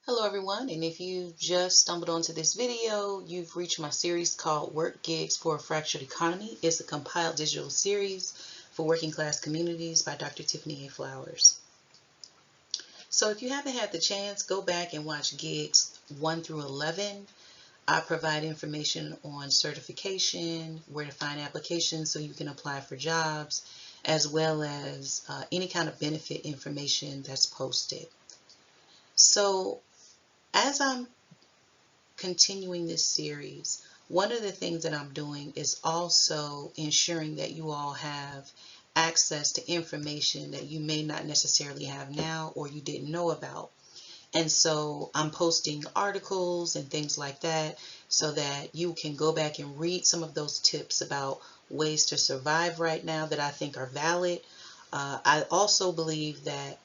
Hello everyone, and if you just stumbled onto this video, you've reached my series called Work Gigs for a Fractured Economy. It's a compiled digital series for working class communities by Dr. Tiffany A. Flowers. So if you haven't had the chance, go back and watch gigs 1 through 11. I provide information on certification, where to find applications so you can apply for jobs, as well as any kind of benefit information that's posted. So as I'm continuing this series, one of the things that I'm doing is also ensuring that you all have access to information that you may not necessarily have now or you didn't know about. And so I'm posting articles and things like that so that you can go back and read some of those tips about ways to survive right now that I think are valid. I also believe that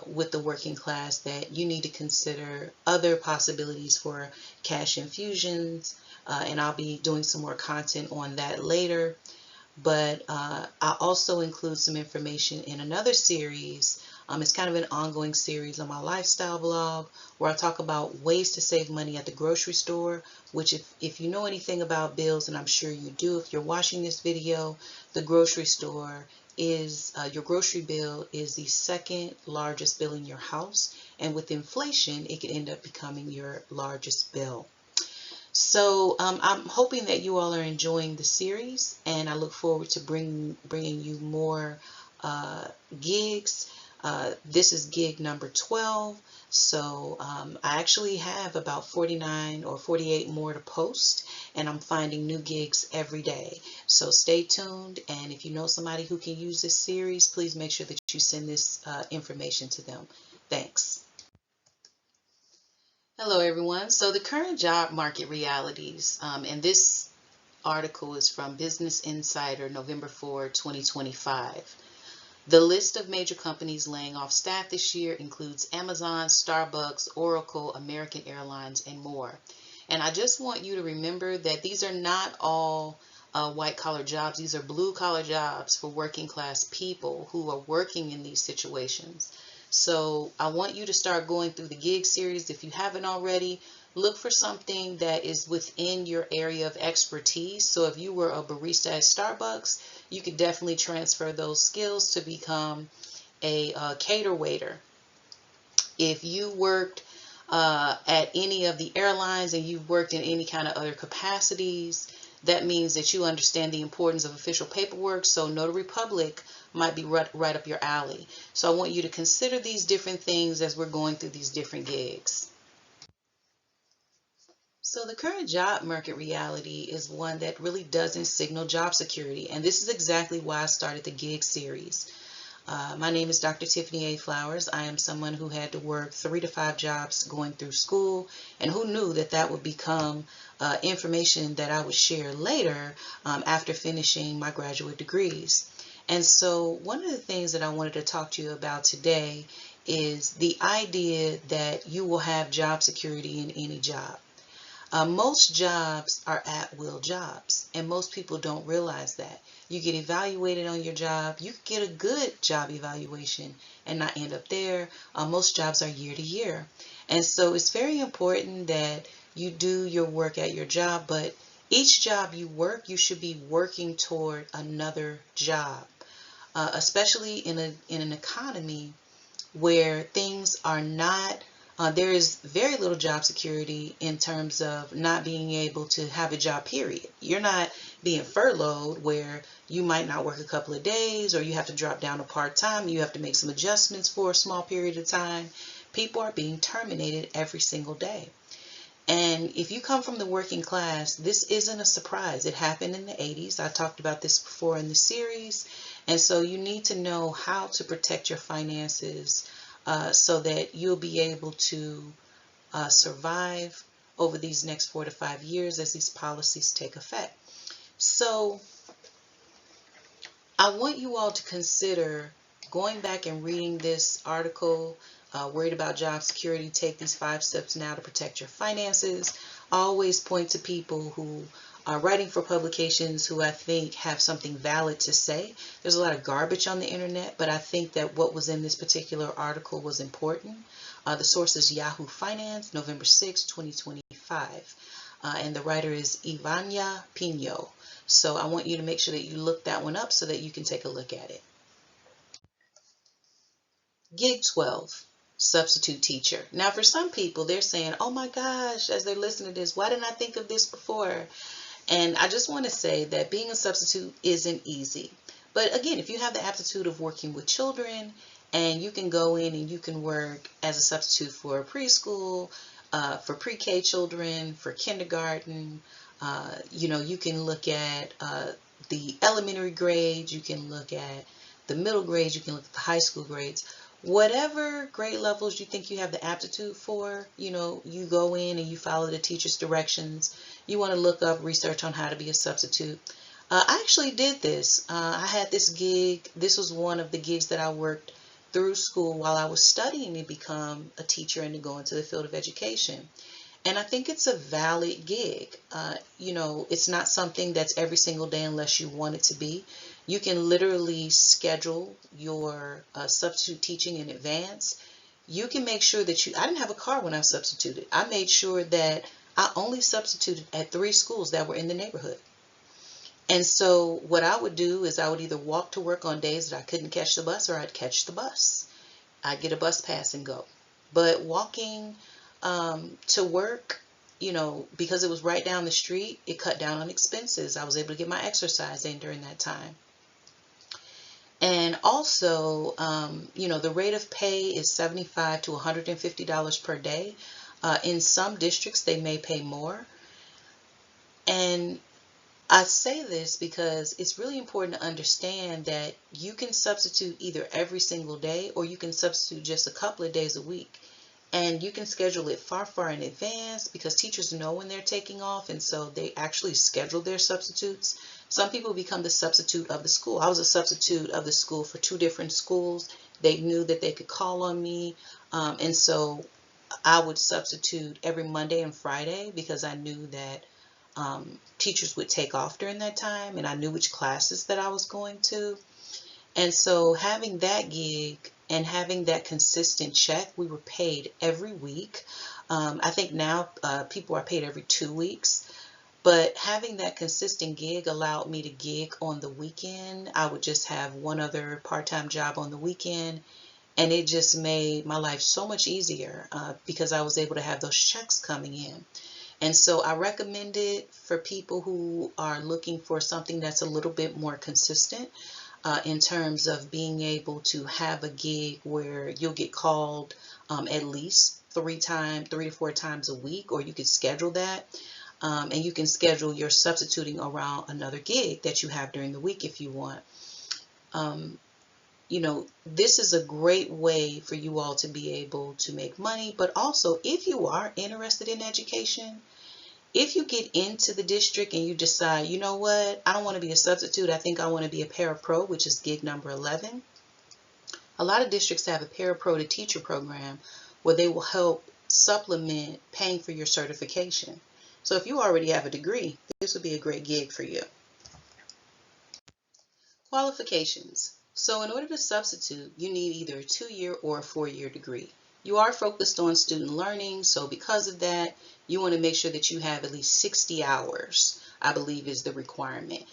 with the working class that you need to consider other possibilities for cash infusions, and I'll be doing some more content on that later. But I also include some information in another series. It's kind of an ongoing series on my lifestyle blog where I talk about ways to save money at the grocery store, which if you know anything about bills, and I'm sure you do if you're watching this video, the grocery store is your grocery bill is the second largest bill in your house, and with inflation it could end up becoming your largest bill. So I'm hoping that you all are enjoying the series, and I look forward to bringing you more gigs. This is gig number 12, so I actually have about 49 or 48 more to post, and I'm finding new gigs every day. So stay tuned, and if you know somebody who can use this series, please make sure that you send this information to them. Thanks. Hello everyone. So the current job market realities, and this article is from Business Insider, November 4, 2025. The list of major companies laying off staff this year includes Amazon, Starbucks, Oracle, American Airlines, and more. And I just want you to remember that these are not all white collar jobs. These are blue collar jobs for working class people who are working in these situations. So I want you to start going through the gig series. If you haven't already, look for something that is within your area of expertise. So if you were a barista at Starbucks, you could definitely transfer those skills to become a cater waiter. If you worked at any of the airlines and you've worked in any kind of other capacities, that means that you understand the importance of official paperwork. So Notary Public might be right up your alley. So I want you to consider these different things as we're going through these different gigs. So the current job market reality is one that really doesn't signal job security, and this is exactly why I started the gig series. My name is Dr. Tiffany A. Flowers. I am someone who had to work 3 to 5 jobs going through school, and who knew that that would become information that I would share later after finishing my graduate degrees. And so one of the things that I wanted to talk to you about today is the idea that you will have job security in any job. Most jobs are at-will jobs, and most people don't realize that. You get evaluated on your job. You could get a good job evaluation and not end up there. Most jobs are year to year. And so it's very important that you do your work at your job, but each job you work, you should be working toward another job, especially in an economy where things are not, there is very little job security in terms of not being able to have a job, period. You're not being furloughed where you might not work a couple of days or you have to drop down to part-time. You have to make some adjustments for a small period of time. People are being terminated every single day. And if you come from the working class, this isn't a surprise. It happened in the 80s. I talked about this before in the series. And so you need to know how to protect your finances so that you'll be able to survive over these next 4 to 5 years as these policies take effect. So I want you all to consider going back and reading this article, Worried About Job Security, Take These 5 Steps Now to Protect Your Finances. I always point to people who writing for publications who I think have something valid to say. There's a lot of garbage on the internet, but I think that what was in this particular article was important. The source is Yahoo Finance, November 6, 2025. And the writer is Ivania Pino. So I want you to make sure that you look that one up so that you can take a look at it. Gig 12, substitute teacher. Now for some people, they're saying, oh my gosh, as they're listening to this, why didn't I think of this before? And I just want to say that being a substitute isn't easy. But again, if you have the aptitude of working with children, and you can go in and you can work as a substitute for preschool, for pre-K children, for kindergarten, you can look at the elementary grades, you can look at the middle grades, you can look at the high school grades. Whatever grade levels you think you have the aptitude for, you go in and you follow the teacher's directions. You want to look up research on how to be a substitute. I actually did this. I had this gig. This was one of the gigs that I worked through school while I was studying to become a teacher and to go into the field of education. And I think it's a valid gig. It's not something that's every single day unless you want it to be. You can literally schedule your substitute teaching in advance. You can make sure that I didn't have a car when I substituted. I made sure that I only substituted at 3 schools that were in the neighborhood. And so what I would do is I would either walk to work on days that I couldn't catch the bus, or I'd catch the bus. I'd get a bus pass and go. But walking to work, because it was right down the street, it cut down on expenses. I was able to get my exercise in during that time. And also, the rate of pay is $75 to $150 per day. In some districts, they may pay more. And I say this because it's really important to understand that you can substitute either every single day, or you can substitute just a couple of days a week. And you can schedule it far, far in advance, because teachers know when they're taking off, and so they actually schedule their substitutes. Some people become the substitute of the school. I was a substitute of the school for 2 different schools. They knew that they could call on me, and so I would substitute every Monday and Friday, because I knew that teachers would take off during that time, and I knew which classes that I was going to. And so having that gig and having that consistent check, we were paid every week. I think now people are paid every 2 weeks. But having that consistent gig allowed me to gig on the weekend. I would just have one other part-time job on the weekend, and it just made my life so much easier because I was able to have those checks coming in. And so I recommend it for people who are looking for something that's a little bit more consistent in terms of being able to have a gig where you'll get called at least 3 to 4 times a week, or you could schedule that. And you can schedule your substituting around another gig that you have during the week if you want. This is a great way for you all to be able to make money, but also if you are interested in education, if you get into the district and you decide, you know what, I don't want to be a substitute, I think I want to be a parapro, which is gig number 11. A lot of districts have a parapro to teacher program where they will help supplement paying for your certification. So if you already have a degree, this would be a great gig for you. Qualifications. So in order to substitute, you need either a 2-year or a 4-year degree. You are focused on student learning, so because of that, you want to make sure that you have at least 60 hours, I believe is the requirement.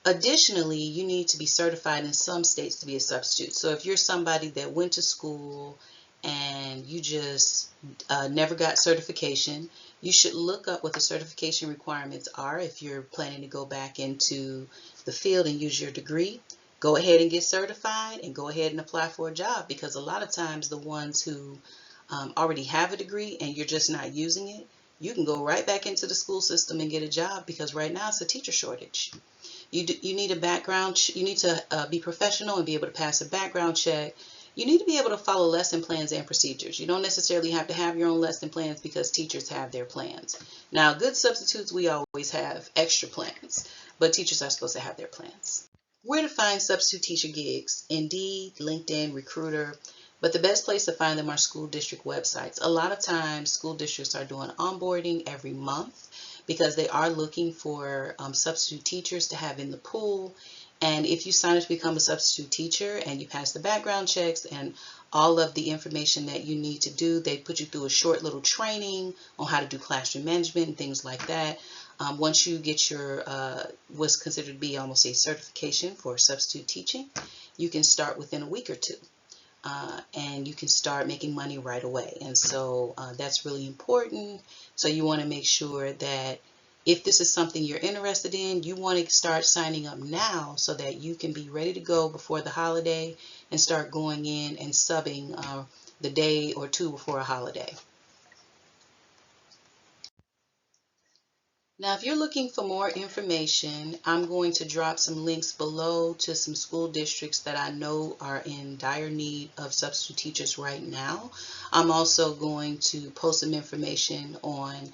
Additionally, you need to be certified in some states to be a substitute. So if you're somebody that went to school and you just never got certification, you should look up what the certification requirements are if you're planning to go back into the field and use your degree. Go ahead and get certified and go ahead and apply for a job, because a lot of times the ones who already have a degree and you're just not using it, you can go right back into the school system and get a job, because right now it's a teacher shortage. You need a background, you need to be professional and be able to pass a background check. You need to be able to follow lesson plans and procedures. You don't necessarily have to have your own lesson plans, because teachers have their plans. Now, good substitutes, we always have extra plans, but teachers are supposed to have their plans. Where to find substitute teacher gigs? Indeed, LinkedIn, Recruiter, but the best place to find them are school district websites. A lot of times school districts are doing onboarding every month, because they are looking for substitute teachers to have in the pool. And if you sign up to become a substitute teacher and you pass the background checks and all of the information that you need to do, they put you through a short little training on how to do classroom management and things like that. Once you get your what's considered to be almost a certification for substitute teaching, you can start within a week or two. And you can start making money right away. And so that's really important. So you want to make sure that if this is something you're interested in, you want to start signing up now so that you can be ready to go before the holiday and start going in and subbing the day or two before a holiday. Now, if you're looking for more information, I'm going to drop some links below to some school districts that I know are in dire need of substitute teachers right now. I'm also going to post some information on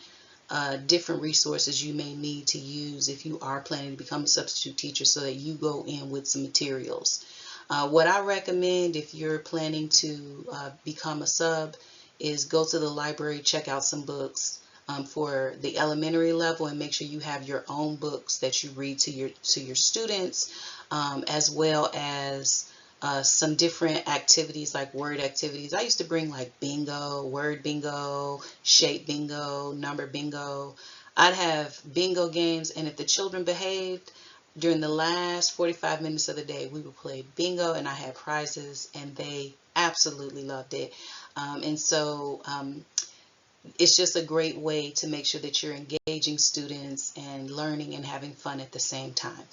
different resources you may need to use if you are planning to become a substitute teacher so that you go in with some materials. What I recommend if you're planning to become a sub is go to the library, check out some books. For the elementary level, and make sure you have your own books that you read to your students, as well as some different activities like word activities. I used to bring like bingo, word bingo, shape bingo, number bingo. I'd have bingo games, and if the children behaved during the last 45 minutes of the day, we would play bingo, and I had prizes, and they absolutely loved it. And so it's just a great way to make sure that you're engaging students and learning and having fun at the same time.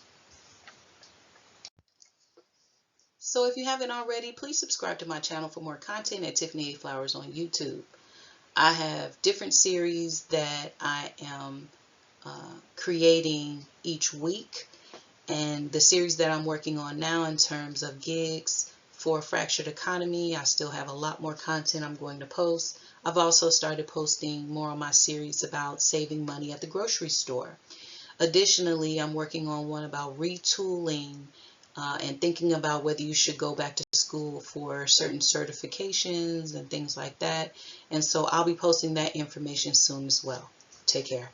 So if you haven't already, please subscribe to my channel for more content at Tiffany A. Flowers on YouTube. I have different series that I am creating each week, and the series that I'm working on now in terms of gigs for Fractured Economy, I still have a lot more content I'm going to post. I've also started posting more on my series about saving money at the grocery store. Additionally, I'm working on one about retooling and thinking about whether you should go back to school for certain certifications and things like that. And so I'll be posting that information soon as well. Take care.